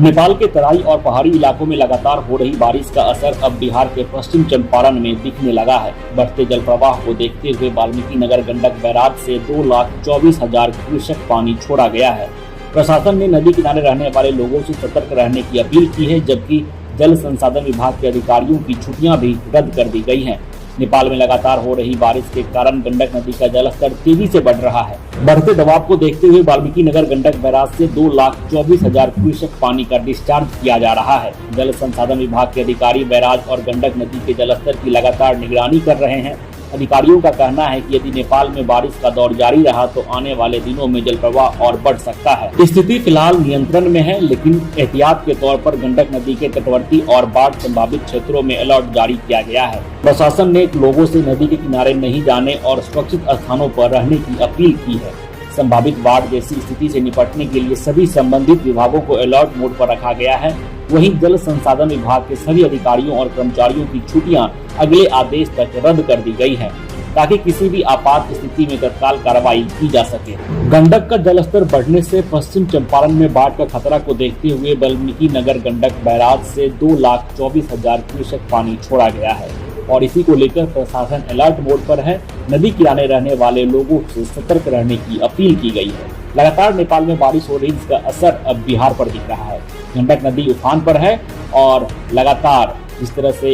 नेपाल के तराई और पहाड़ी इलाकों में लगातार हो रही बारिश का असर अब बिहार के पश्चिम चंपारण में दिखने लगा है। बढ़ते जल प्रवाह को देखते हुए वाल्मीकि नगर गंडक बैराज से 2,24,000 क्यूसेक पानी छोड़ा गया है। प्रशासन ने नदी किनारे रहने वाले लोगों से सतर्क रहने की अपील की है, जबकि जल संसाधन विभाग के अधिकारियों की छुट्टियां भी रद्द कर दी गई हैं। नेपाल में लगातार हो रही बारिश के कारण गंडक नदी का जलस्तर तेजी से बढ़ रहा है। बढ़ते दबाव को देखते हुए वाल्मीकि नगर गंडक बैराज से 2,24,000 क्यूसेक पानी का डिस्चार्ज किया जा रहा है। जल संसाधन विभाग के अधिकारी बैराज और गंडक नदी के जलस्तर की लगातार निगरानी कर रहे हैं। अधिकारियों का कहना है कि यदि नेपाल में बारिश का दौर जारी रहा तो आने वाले दिनों में जल प्रवाह और बढ़ सकता है। स्थिति फिलहाल नियंत्रण में है, लेकिन एहतियात के तौर पर गंडक नदी के तटवर्ती और बाढ़ संभावित क्षेत्रों में अलर्ट जारी किया गया है। प्रशासन ने लोगों से नदी के किनारे नहीं जाने और सुरक्षित स्थानों पर रहने की अपील की है। संभावित बाढ़ जैसी स्थिति से निपटने के लिए सभी संबंधित विभागों को अलर्ट मोड पर रखा गया है। वहीं जल संसाधन विभाग के सभी अधिकारियों और कर्मचारियों की छुट्टियां अगले आदेश तक रद्द कर दी गई हैं, ताकि किसी भी आपात स्थिति में तत्काल कार्रवाई की जा सके। गंडक का जलस्तर बढ़ने से पश्चिम चंपारण में बाढ़ का खतरा को देखते हुए वाल्मीकि नगर गंडक बैराज से 2,24,000 क्यूसेक पानी छोड़ा गया है और इसी को लेकर प्रशासन अलर्ट मोड पर है। नदी किनारे रहने वाले लोगों से सतर्क रहने की अपील की गई है। लगातार नेपाल में बारिश हो रही, जिसका असर अब बिहार पर दिख रहा है। गंडक नदी उफान पर है और लगातार जिस तरह से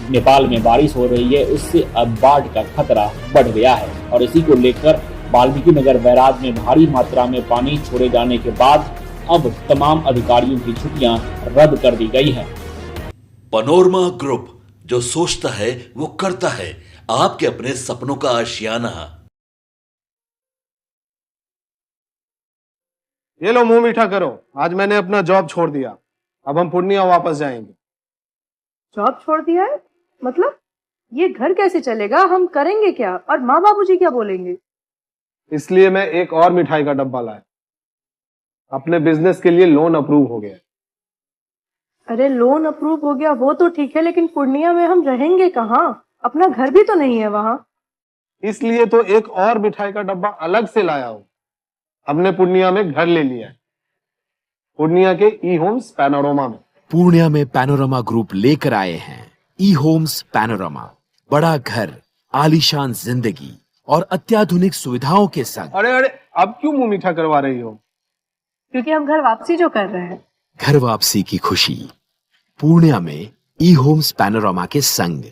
नेपाल में बारिश हो रही है, उससे अब बाढ़ का खतरा बढ़ गया है और इसी को लेकर वाल्मीकि नगर बैराज में भारी मात्रा में पानी छोड़े जाने के बाद अब तमाम अधिकारियों की छुट्टियां रद्द कर दी गई हैं। पनोरमा ग्रुप, जो सोचता है वो करता है। आपके अपने सपनों का आशियाना। ये लो, मुंह मीठा करो। आज मैंने अपना जॉब छोड़ दिया। अब हम पूर्णिया वापस जाएंगे। जॉब छोड़ दिया है? मतलब ये घर कैसे चलेगा? हम करेंगे क्या? और माँ बाबूजी क्या बोलेंगे? इसलिए मैं एक और मिठाई का डब्बा लाया। अपने बिजनेस के लिए लोन अप्रूव हो गया। अरे लोन अप्रूव हो गया वो तो ठीक है, लेकिन पूर्णिया में हम रहेंगे कहाँ? अपना घर भी तो नहीं है वहाँ। इसलिए तो एक और मिठाई का डब्बा अलग से लाया हूँ। हमने पूर्णिया में घर ले लिया है, पूर्णिया के ई होम्स पैनोरमा में। पूर्णिया में पैनोरमा ग्रुप लेकर आए हैं ई होम्स पैनोरमा। बड़ा घर, आलीशान जिंदगी और अत्याधुनिक सुविधाओं के संग। अरे अरे, अब क्यों मुंह मीठा करवा रही हो? क्योंकि हम घर वापसी जो कर रहे हैं। घर वापसी की खुशी पूर्णिया में ई होम्स पैनोरमा के संग।